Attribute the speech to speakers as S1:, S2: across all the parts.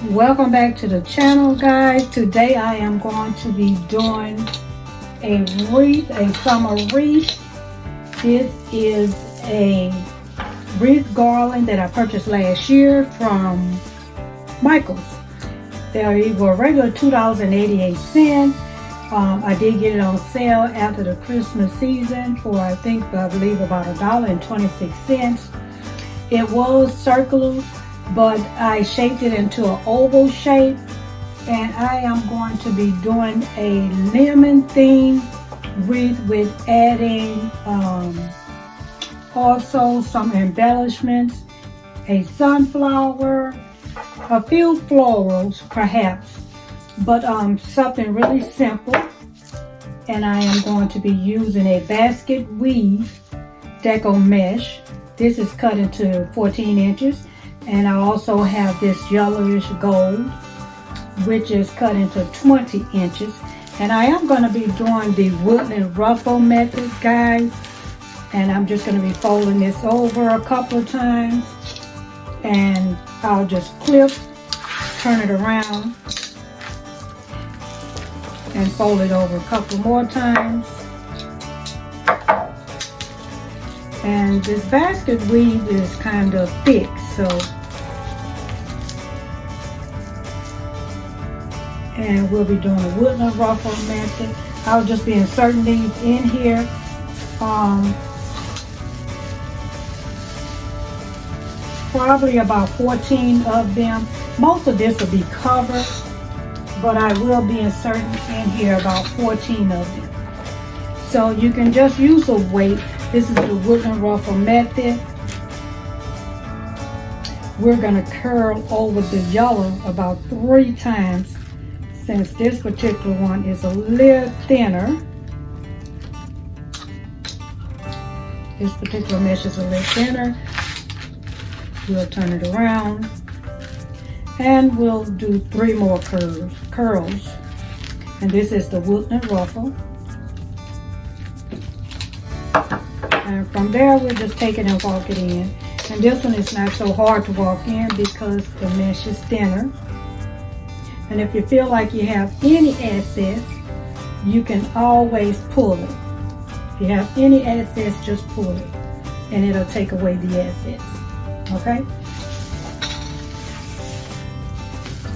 S1: Welcome back to the channel, guys. Today I am going to be doing a wreath, a summer wreath. This is a wreath garland that I purchased last year from Michael's. They were regular $2.88. I did get it on sale after the Christmas season for I believe about $1.26. It was circular, but I shaped it into an oval shape, and I am going to be doing a lemon theme wreath with adding also some embellishments, a sunflower, a few florals perhaps, but something really simple. And I am going to be using a basket weave deco mesh. This is cut into 14 inches. And I also have this yellowish gold, which is cut into 20 inches. And I am going to be doing the woodland ruffle method, guys. And I'm just going to be folding this over a couple of times. And I'll just clip, turn it around, and fold it over a couple more times. And this basket weave is kind of thick, so. And we'll be doing a woodland ruffle method. I'll just be inserting these in here. Probably about 14 of them. Most of this will be covered, but I will be inserting in here about 14 of them. So you can just use a weight. This is the woodland ruffle method. We're going to curl over the yellow about 3 times, since this particular one is a little thinner. This particular mesh is a little thinner. We'll turn it around, and we'll do 3 more curls. And this is the woodland ruffle. And from there, we'll just take it and walk it in. And this one is not so hard to walk in because the mesh is thinner. And if you feel like you have any excess, you can always pull it. If you have any excess, just pull it, and it'll take away the excess. Okay?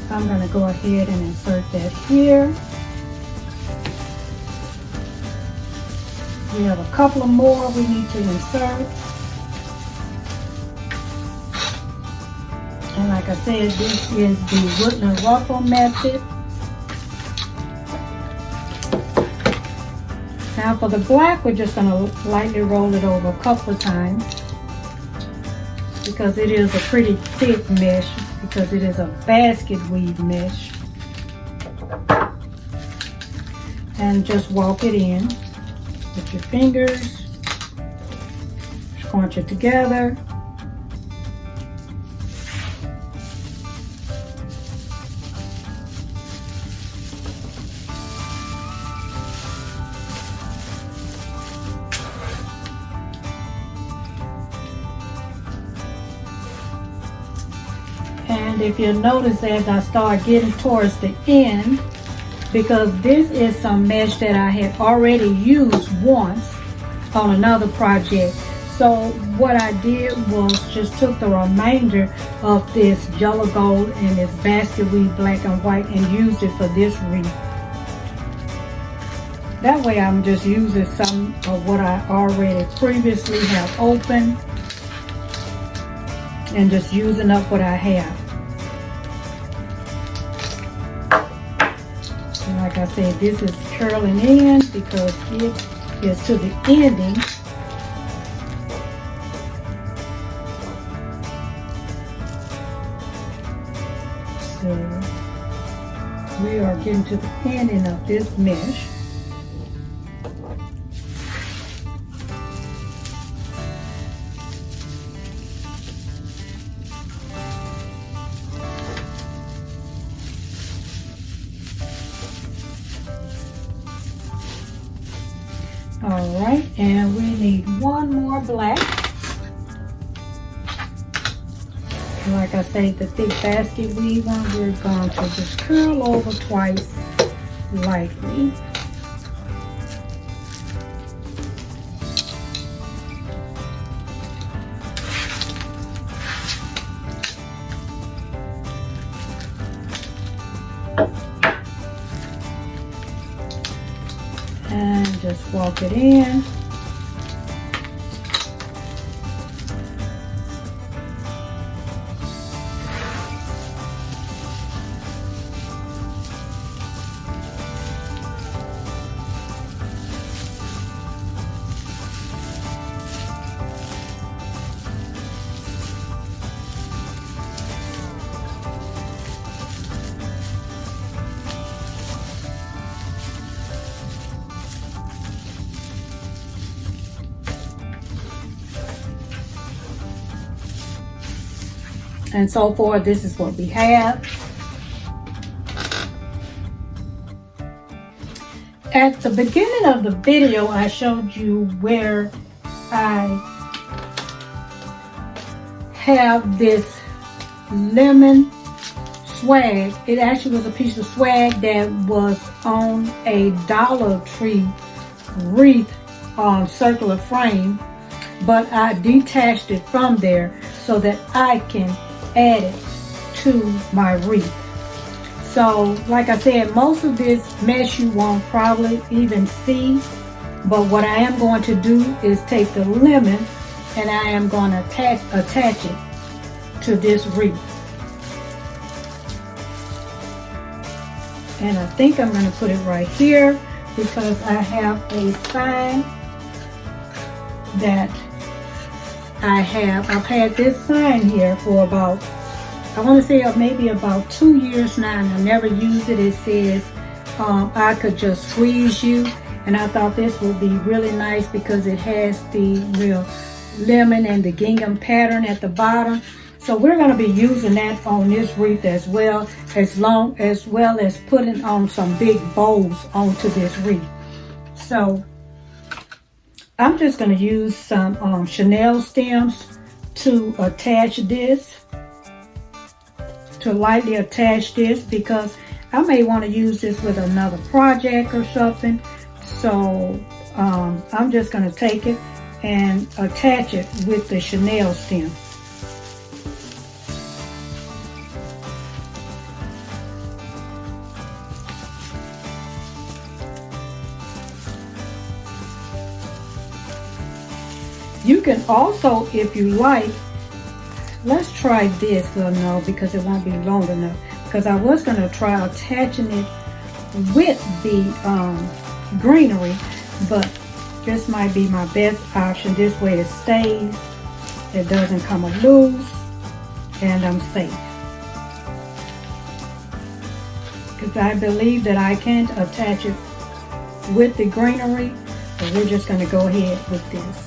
S1: I'm going to go ahead and insert that here. We have a couple of more we need to insert. And like I said, this is the woodland ruffle method. Now for the black, we're just going to lightly roll it over a couple of times, because it is a pretty thick mesh, because it is a basket weave mesh. And just walk it in with your fingers, scrunch it together. And if you'll notice, as I start getting towards the end, because this is some mesh that I had already used once on another project. So what I did was just took the remainder of this yellow gold and this basket weave black and white and used it for this wreath. That way I'm just using some of what I already previously have opened and just using up what I have. And like I said, this is curling in because it is to the ending. So we are getting to the ending of this mesh. All right, and we need one more black. Like I say, the thick basket weave one, we're going to just curl over twice lightly. And just walk it in. And so forth. This is what we have. At the beginning of the video, I showed you where I have this lemon swag. It actually was a piece of swag that was on a Dollar Tree wreath circular frame, but I detached it from there so that I can add it to my wreath. So like I said, most of this mesh you won't probably even see, but what I am going to do is take the lemon and I am going to attach it to this wreath. And I think I'm going to put it right here because I have a sign that I've had this sign here for about, I want to say maybe about 2 years now, and I never used it. It says, I could just squeeze you. And I thought this would be really nice because it has the real lemon and the gingham pattern at the bottom. So we're going to be using that on this wreath as well as putting on some big bows onto this wreath. So I'm just going to use some Chanel stems to attach this, to lightly attach this, because I may want to use this with another project or something. So I'm just going to take it and attach it with the Chanel stem. You can also, if you like, let's try this. Well, no, because it won't be long enough. Because I was going to try attaching it with the greenery, but this might be my best option. This way it stays, it doesn't come loose, and I'm safe. Because I believe that I can't attach it with the greenery, but we're just going to go ahead with this.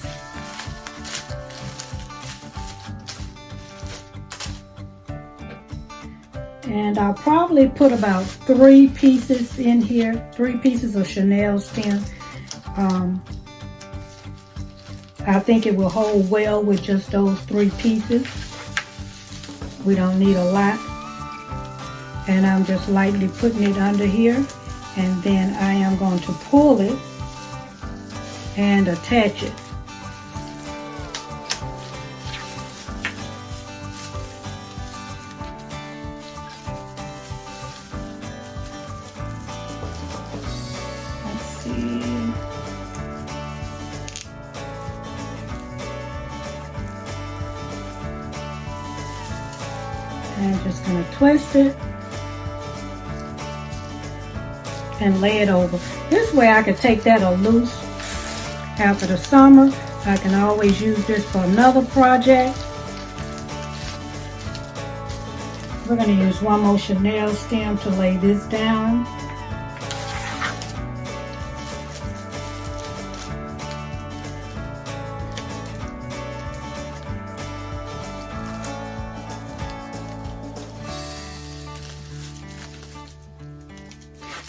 S1: And I'll probably put about 3 pieces in here, 3 pieces of Chanel stem. I think it will hold well with just those 3 pieces. We don't need a lot. And I'm just lightly putting it under here. And then I am going to pull it and attach it. And just going to twist it and lay it over. This way I can take that loose after the summer. I can always use this for another project. We're going to use one more Chanel stem to lay this down.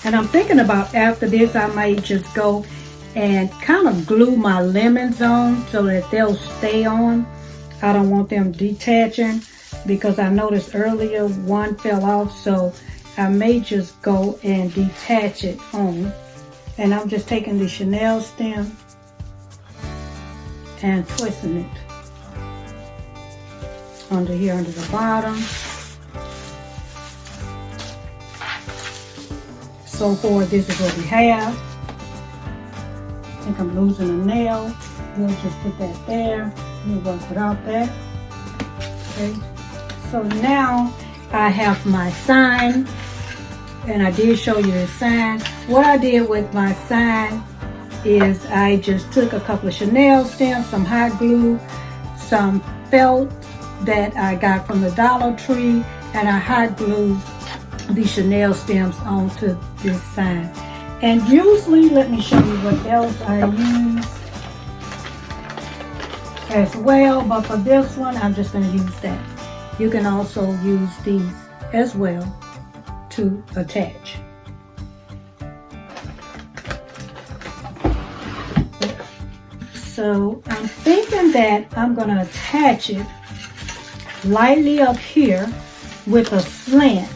S1: And I'm thinking about after this, I might just go and kind of glue my lemons on so that they'll stay on. I don't want them detaching. because I noticed earlier one fell off, so I may just go and detach it on. And I'm just taking the chenille stem and twisting it under here, under the bottom. So far, this is what we have. I think I'm losing a nail. We'll just put that there. We'll work without that. Okay. So now I have my sign, and I did show you the sign. What I did with my sign is I just took a couple of chenille stems, some hot glue, some felt that I got from the Dollar Tree, and I hot glued the chenille stems onto this sign. And usually, let me show you what else I use as well, but for this one, I'm just going to use that. You can also use these as well to attach. So I'm thinking that I'm going to attach it lightly up here with a slant.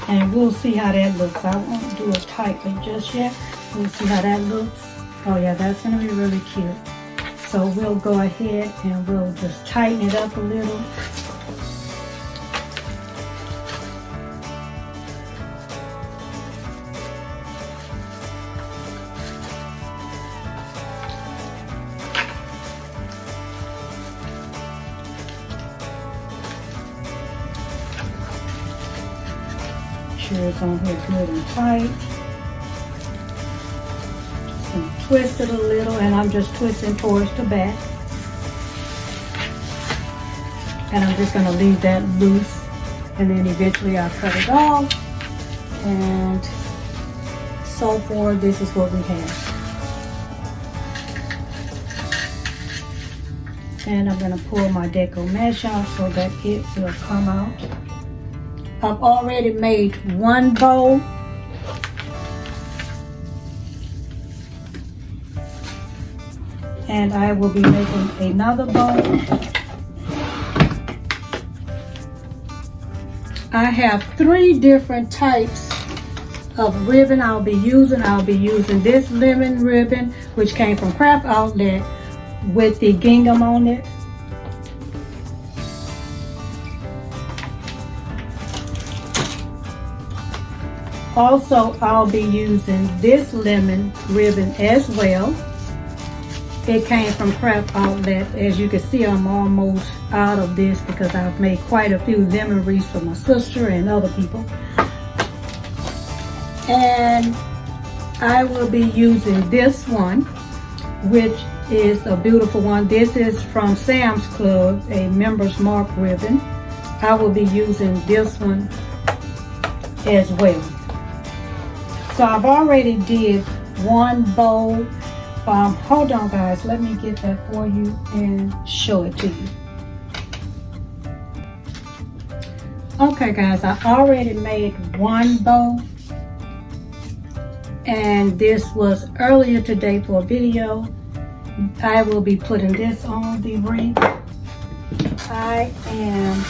S1: And we'll see how that looks. I won't do it tightly just yet. We'll see how that looks. Oh yeah, that's going to be really cute. So we'll go ahead and we'll just tighten it up a little. Sure it's on here good and tight. Just gonna twist it a little, and I'm just twisting towards the back. And I'm just gonna leave that loose, and then eventually I'll cut it off. And so far, this is what we have. And I'm gonna pull my deco mesh out so that it will come out. I've already made one bow. And I will be making another bow. I have 3 different types of ribbon I'll be using. I'll be using this lemon ribbon, which came from Craft Outlet, with the gingham on it. Also, I'll be using this lemon ribbon as well. It came from Craft Outlet. As you can see, I'm almost out of this because I've made quite a few lemon wreaths for my sister and other people. And I will be using this one, which is a beautiful one. This is from Sam's Club, a Members Mark ribbon. I will be using this one as well. So I've already did one bow. Hold on guys, let me get that for you and show it to you. Okay guys, I already made one bow. And this was earlier today for a video. I will be putting this on the wreath. I am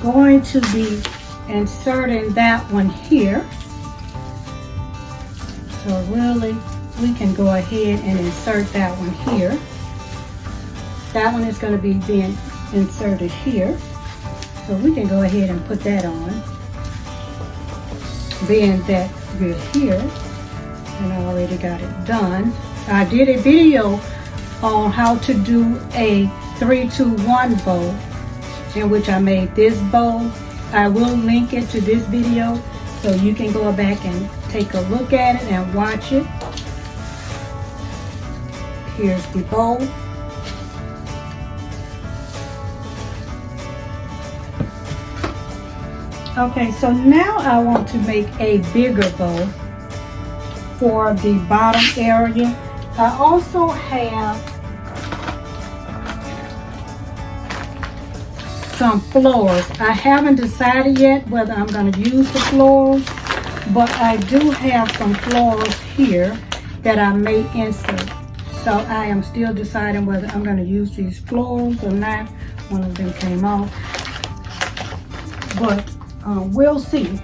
S1: going to be inserting that one here. So really, we can go ahead and insert that one here. That one is going to be being inserted here. So we can go ahead and put that on. Being that we're here, and I already got it done. I did a video on how to do a 3-2-1 bow, in which I made this bow. I will link it to this video so you can go back and take a look at it and watch it. Here's the bow. Okay, so now I want to make a bigger bow for the bottom area. I also have some florals. I haven't decided yet whether I'm going to use the florals, but I do have some florals here that I may insert. So I am still deciding whether I'm going to use these florals or not. One of them came off, but we'll see.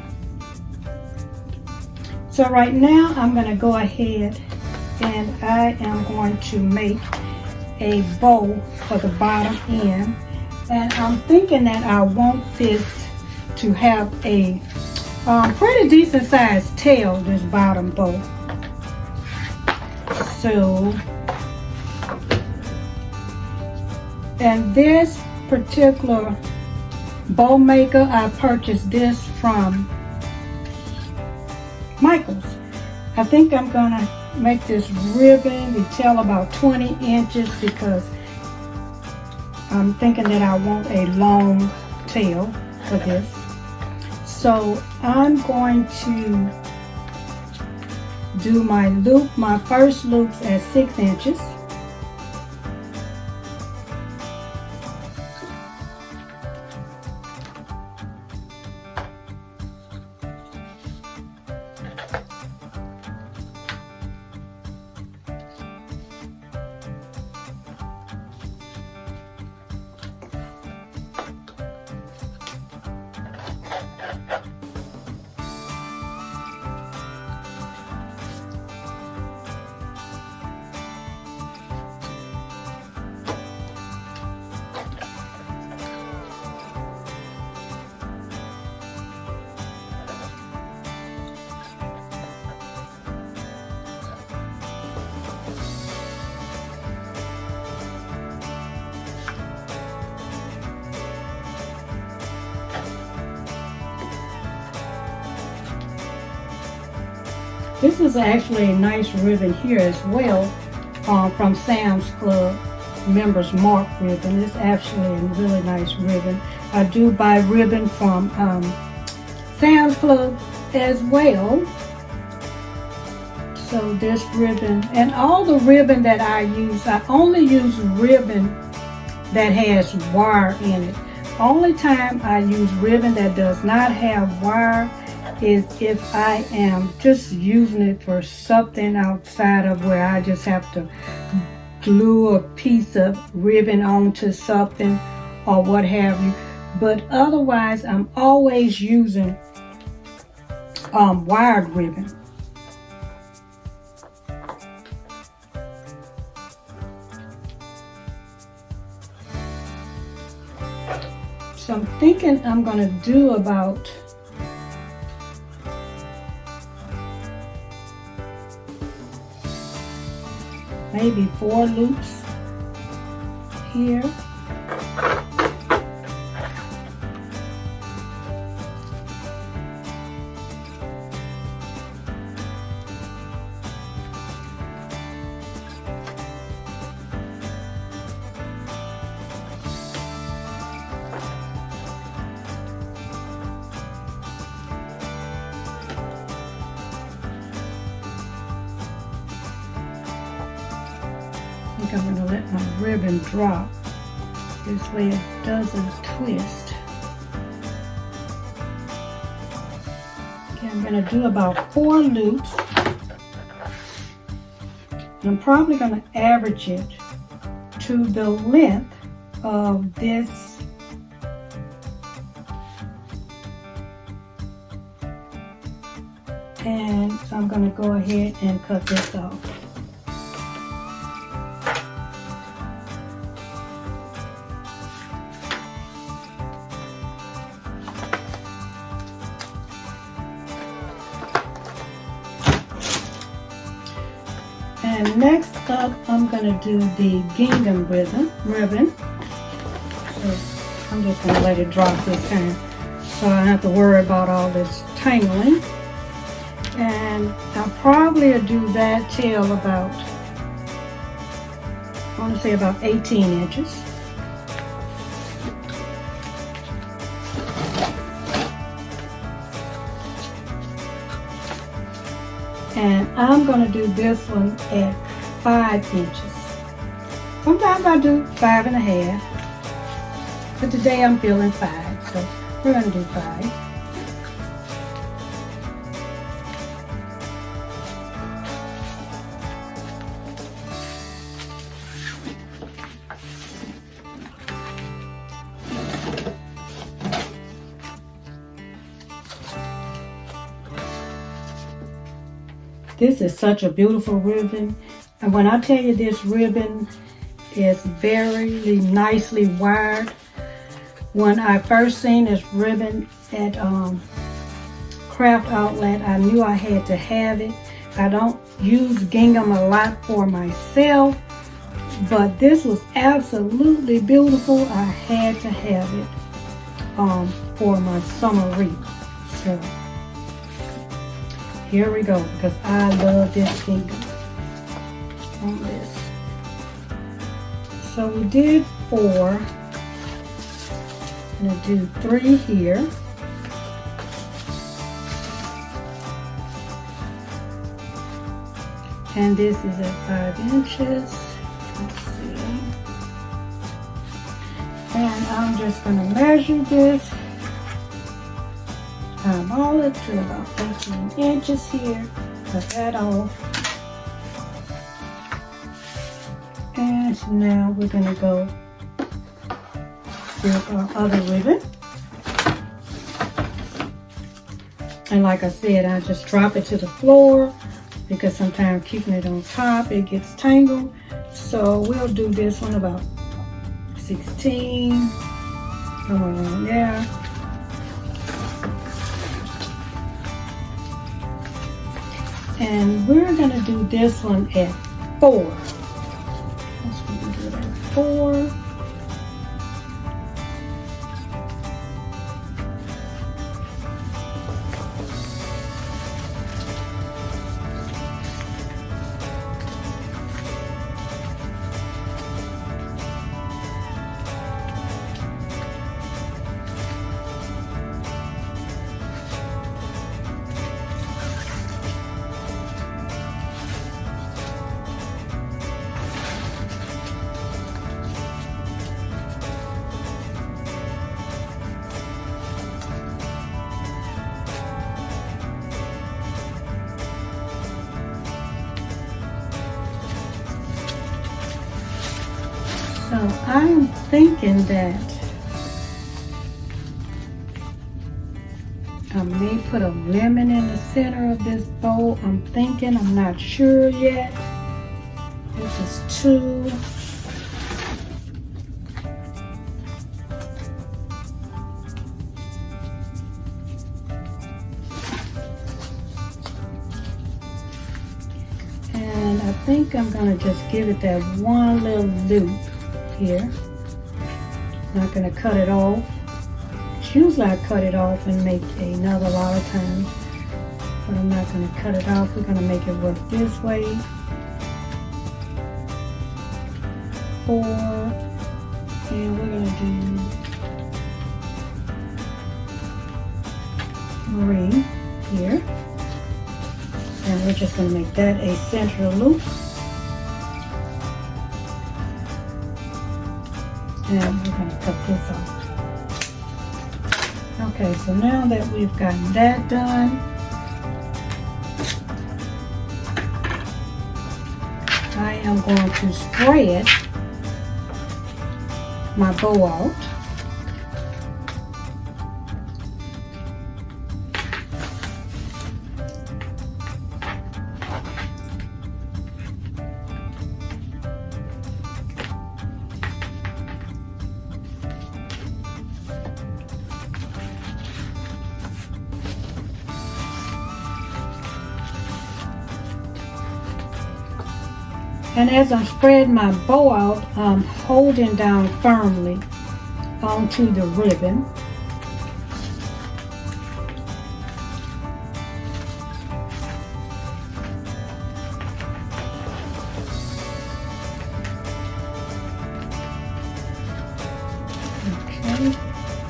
S1: So right now I'm going to go ahead and I am going to make a bow for the bottom end. And I'm thinking that I want this to have a pretty decent sized tail, this bottom bow. So, and this particular bow maker, I purchased this from Michael's. I think I'm gonna make this ribbon retail about 20 inches because I'm thinking that I want a long tail for this. So I'm going to do my loop, my first loops at 6 inches. This is actually a nice ribbon here as well, from Sam's Club Members Mark ribbon. It's actually a really nice ribbon. I do buy ribbon from Sam's Club as well. So this ribbon, and all the ribbon that I use, I only use ribbon that has wire in it. Only time I use ribbon that does not have wire is if I am just using it for something outside of where I just have to glue a piece of ribbon onto something or what have you. But otherwise, I'm always using wired ribbon. So I'm thinking I'm going to do about maybe 4 loops here. I think I'm going to let my ribbon drop. This way it doesn't twist. Okay, I'm going to do about 4 loops. And I'm probably going to average it to the length of this and so I'm going to go ahead and cut this off. And next up, I'm going to do the gingham ribbon. So I'm just going to let it drop this time so I don't have to worry about all this tangling. And I'll probably do that till about, I want to say about 18 inches. And I'm going to do this one at 5 inches. Sometimes I do 5.5. But today I'm feeling 5, so we're going to do 5. This is such a beautiful ribbon. And when I tell you this ribbon is very nicely wired. When I first seen this ribbon at Craft Outlet, I knew I had to have it. I don't use gingham a lot for myself, but this was absolutely beautiful. I had to have it for my summer wreath. So here we go, because I love this gingham on this. So we did 4. I'm going to do 3 here. And this is at 5 inches. Let's see. And I'm just going to measure this. Eyeball it to about 18 inches here. Cut that off. And so now we're going to go with our other ribbon. And like I said, I just drop it to the floor because sometimes keeping it on top, it gets tangled. So we'll do this one about 16, somewhere around there. And we're going to do this one at 4. Let's do it at 4. So I'm thinking that I may put a lemon in the center of this bowl. I'm not sure yet. This is 2. And I think I'm going to just give it that one little loop here. Not going to cut it off. Usually I cut it off and make another lot of times, but I'm not going to cut it off. We're going to make it work this way. 4, and we're going to do 3 here, and we're just going to make that a central loop. And we're going to cut this off. Okay, so now that we've gotten that done, I am going to spread my bow out. And as I'm spreading my bow out, I'm holding down firmly onto the ribbon. Okay,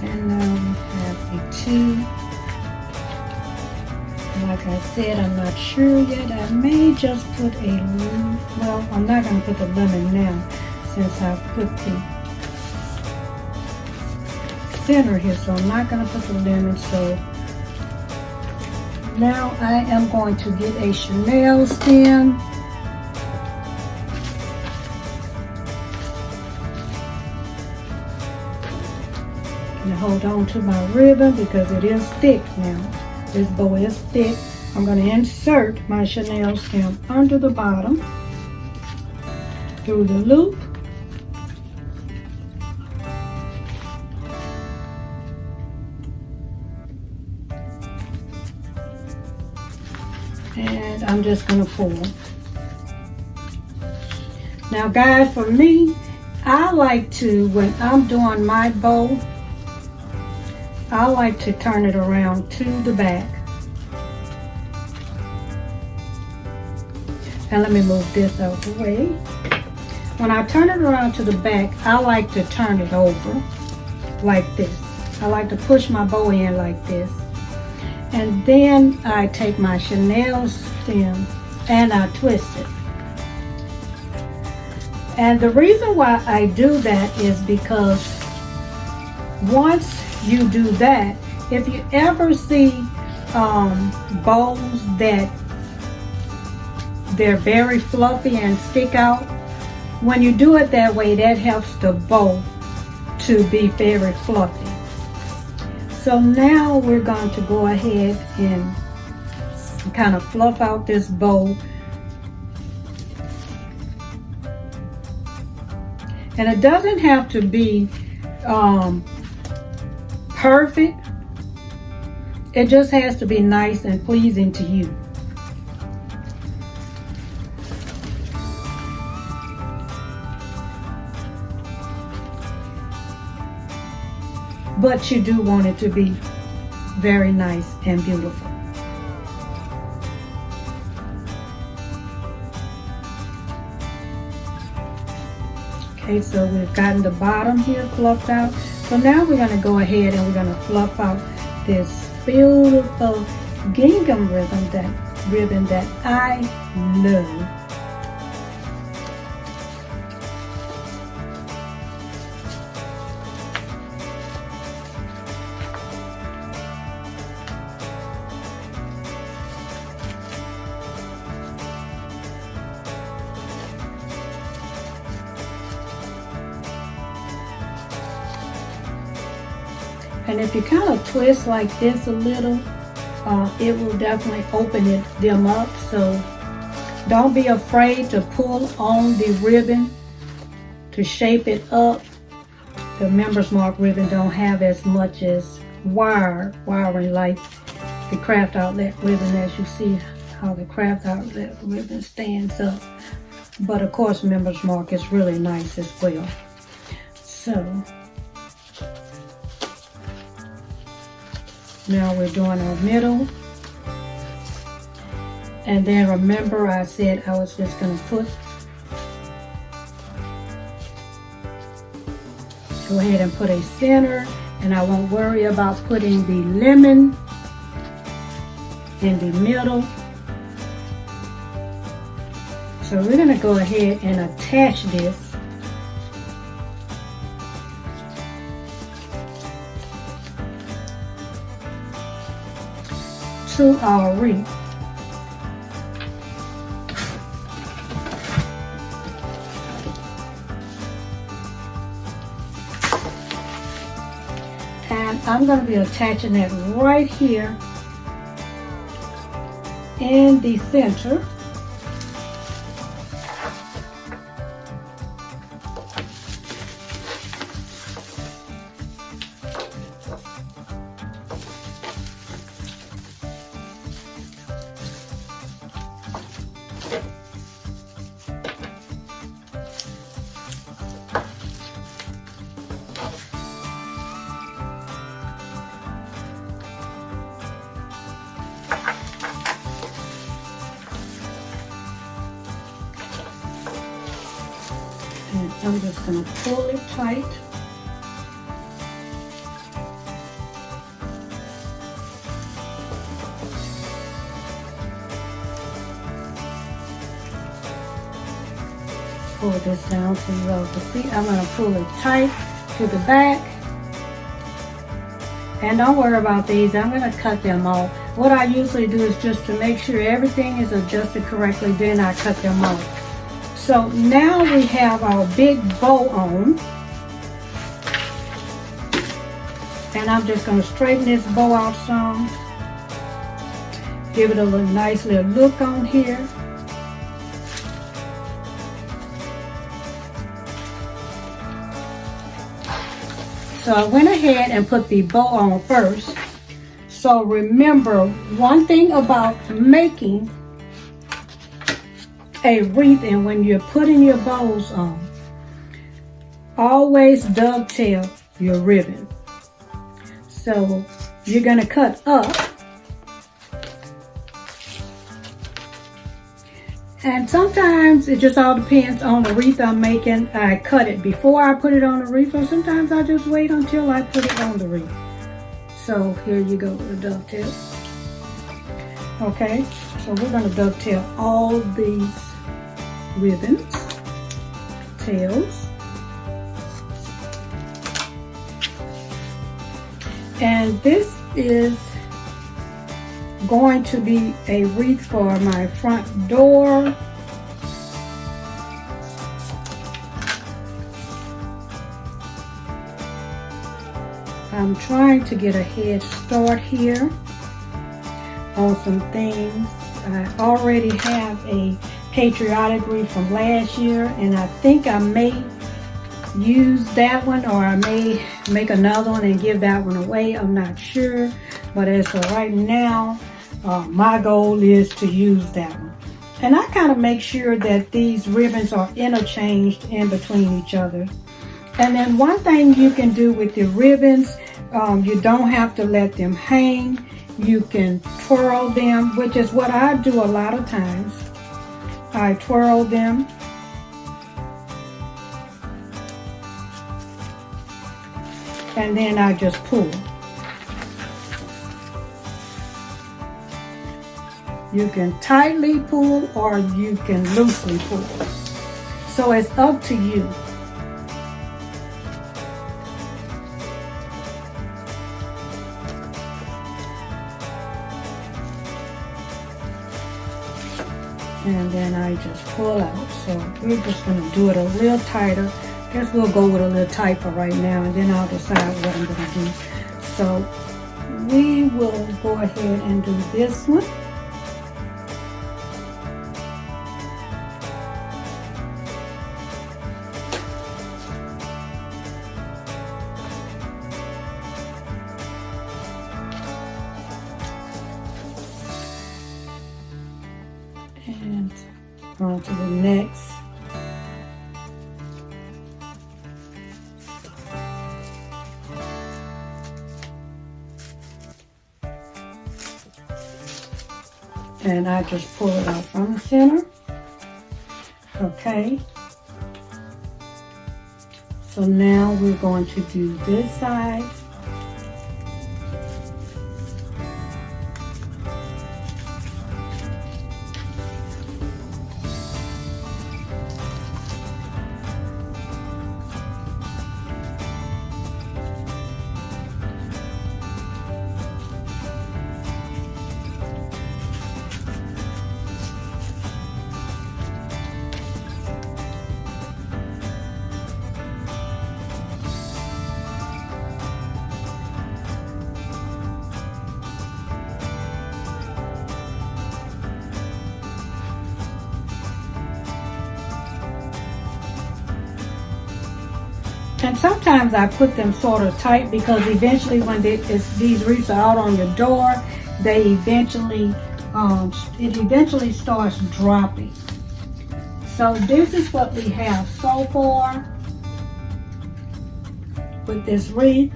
S1: and now we have a 2. Like I said, I'm not sure yet. I may just put well, I'm not going to put the lemon now since I've put center here, so I'm not going to put the lemon. So now I am going to get a Chanel stem. And hold on to my ribbon because it is thick now. This bow is thick. I'm going to insert my Chanel stem under the bottom through the loop. And I'm just going to pull. Now guys, for me, I like to, when I'm doing my bow, I like to turn it around to the back. And let me move this out the way. When I turn it around to the back, I like to turn it over like this. I like to push my bow in like this. And then I take my Chanel stem and I twist it. And the reason why I do that is because once you do that, if you ever see bows that they're very fluffy and stick out, when you do it that way, that helps the bow to be very fluffy. So now we're going to go ahead and kind of fluff out this bow. And it doesn't have to be perfect. It just has to be nice and pleasing to you. But you do want it to be very nice and beautiful. Okay, so we've gotten the bottom here fluffed out. So now we're going to go ahead and we're going to fluff out this beautiful gingham ribbon that I love. And if you kind of twist like this a little, it will definitely open them up. So don't be afraid to pull on the ribbon to shape it up. The Members Mark ribbon don't have as much as wiring like the craft outlet ribbon, as you see how the craft outlet ribbon stands up. But of course, Members Mark is really nice as well. So now we're doing our middle. And then remember I said I was just going to go ahead and put a center, and I won't worry about putting the lemon in the middle. So we're going to go ahead and attach this to our wreath. And I'm going to be attaching it right here in the center. And I'm just going to pull it tight. Pull this down so you all can see. I'm going to pull it tight to the back. And don't worry about these, I'm going to cut them off. What I usually do is just to make sure everything is adjusted correctly, then I cut them off. So now we have our big bow on. And I'm just going to straighten this bow out some. Give it a little nice little look on here. So I went ahead and put the bow on first. So remember, one thing about making a wreath and when you're putting your bows on, always dovetail your ribbon. So you're going to cut up. And sometimes it just all depends on the wreath I'm making. I cut it before I put it on the wreath, or sometimes I just wait until I put it on the wreath. So here you go with the dovetail. Okay, so we're going to dovetail all these ribbons, tails. And this is going to be a wreath for my front door. I'm trying to get a head start here on some things. I already have a patriotic wreath from last year, and I think I may use that one, or I may make another one and give that one away. I'm not sure, but as for right now, my goal is to use that one. And I kind of make sure that these ribbons are interchanged in between each other. And then one thing you can do with your ribbons, you don't have to let them hang. You can twirl them, which is what I do a lot of times. I twirl them. And then I just pull. You can tightly pull or you can loosely pull. So it's up to you. And then I just pull out. So we're just going to do it a little tighter. Guess we'll go with a little tight for right now, and then I'll decide what I'm going to do. So we will go ahead and do this one. And on to the next. And I just pull it out from the center. Okay. So now we're going to do this side. And sometimes I put them sort of tight because eventually when these wreaths are out on your door, they eventually, it eventually starts dropping. So this is what we have so far with this wreath.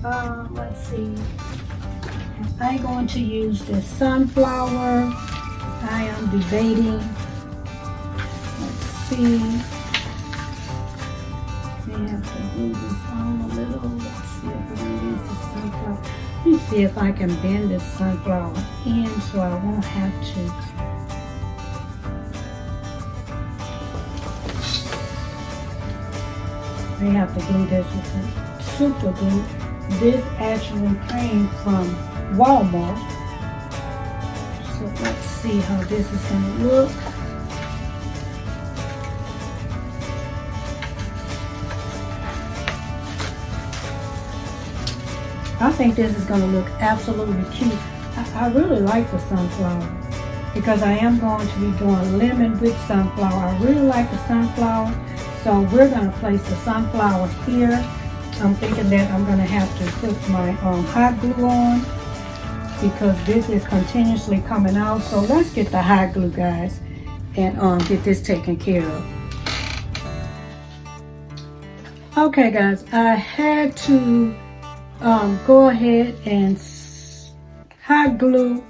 S1: Let's see. I'm going to use this sunflower. I am debating. Let's see. May have to move this on a little. Let's see if I can use the sunflower. Let me see if I can bend this sunflower in so I won't have to. may have to glue this with some super glue. This actually came from Walmart. So let's see how this is going to look. I think this is going to look absolutely cute. I really like the sunflower because I am going to be doing lemon with sunflower. I really like the sunflower. So we're going to place the sunflower here. I'm thinking that I'm going to have to put my hot glue on because this is continuously coming out. So let's get the hot glue, guys, and get this taken care of. Okay, guys, I had to go ahead and hot glue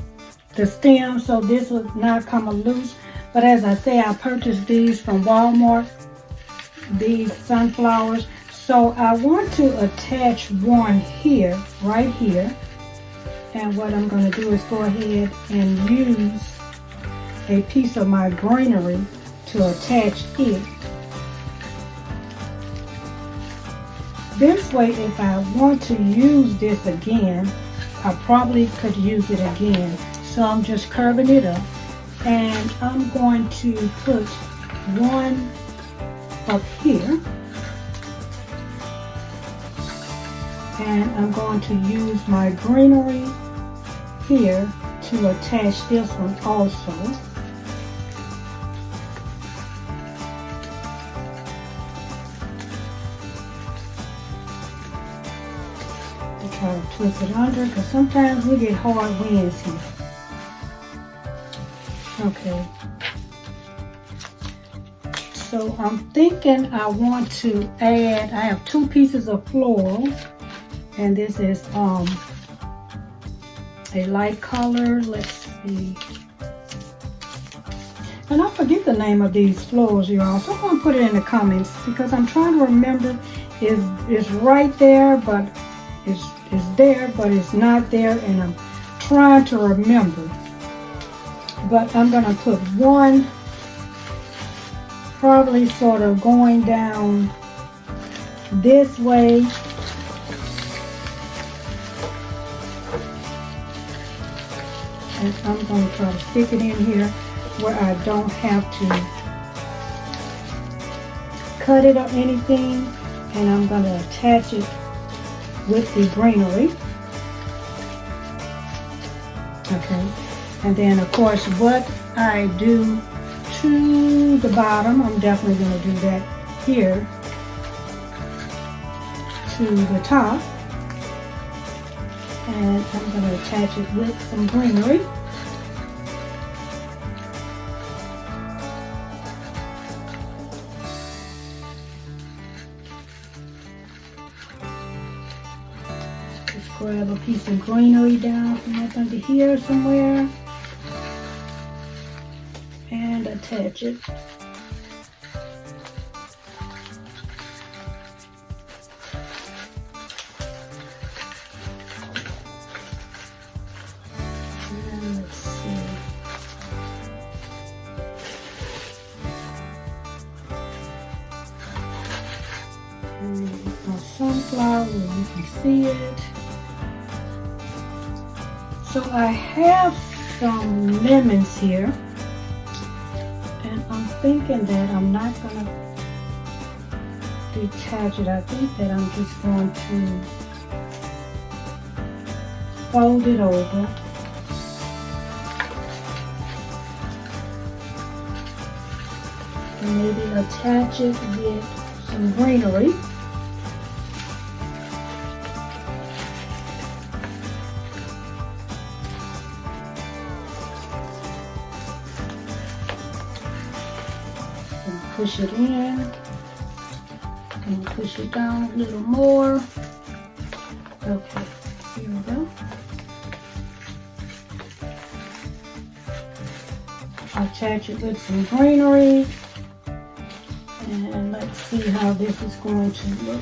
S1: the stem so this would not come loose. But as I say, I purchased these from Walmart, these sunflowers. So I want to attach one here, right here. And what I'm going to do is go ahead and use a piece of my greenery to attach it. This way, if I want to use this again, I probably could use it again. So I'm just curving it up, and I'm going to put one up here, and I'm going to use my greenery here to attach this one also. Try to twist it under because sometimes we get hard winds here. Okay. So I'm thinking I want to add, I have 2 pieces of floral, and this is a light color. Let's see. And I forget the name of these florals, y'all. So I'm going to put it in the comments because I'm trying to remember. It's right there, but it's there, but it's not there, and I'm trying to remember. But I'm going to put one probably sort of going down this way. And I'm going to try to stick it in here where I don't have to cut it or anything. And I'm going to attach it with the greenery. Okay, and then of course what I do to the bottom, I'm definitely going to do that here to the top, and I'm going to attach it with some greenery. Grab a piece of greenery down from up under here somewhere and attach it. And let's see. And a sunflower where you can see it. So I have some lemons here, and I'm thinking that I'm not going to detach it. I think that I'm just going to fold it over. And maybe attach it with some greenery. Push it in and push it down a little more. Okay, here we go. Attach it with some greenery, and let's see how this is going to look.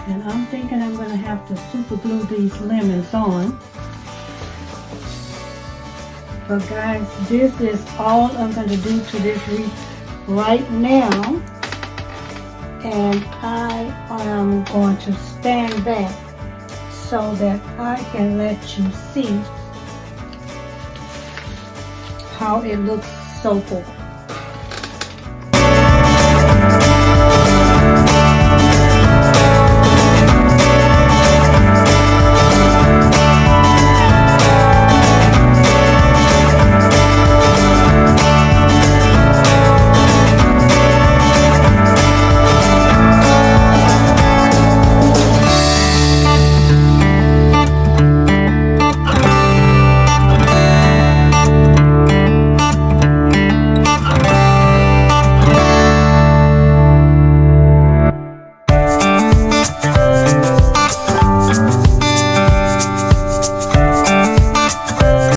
S1: And I'm thinking I'm going to have to super glue these lemons on. But guys, this is all I'm going to do to this wreath right now. And I am going to stand back so that I can let you see how it looks so far.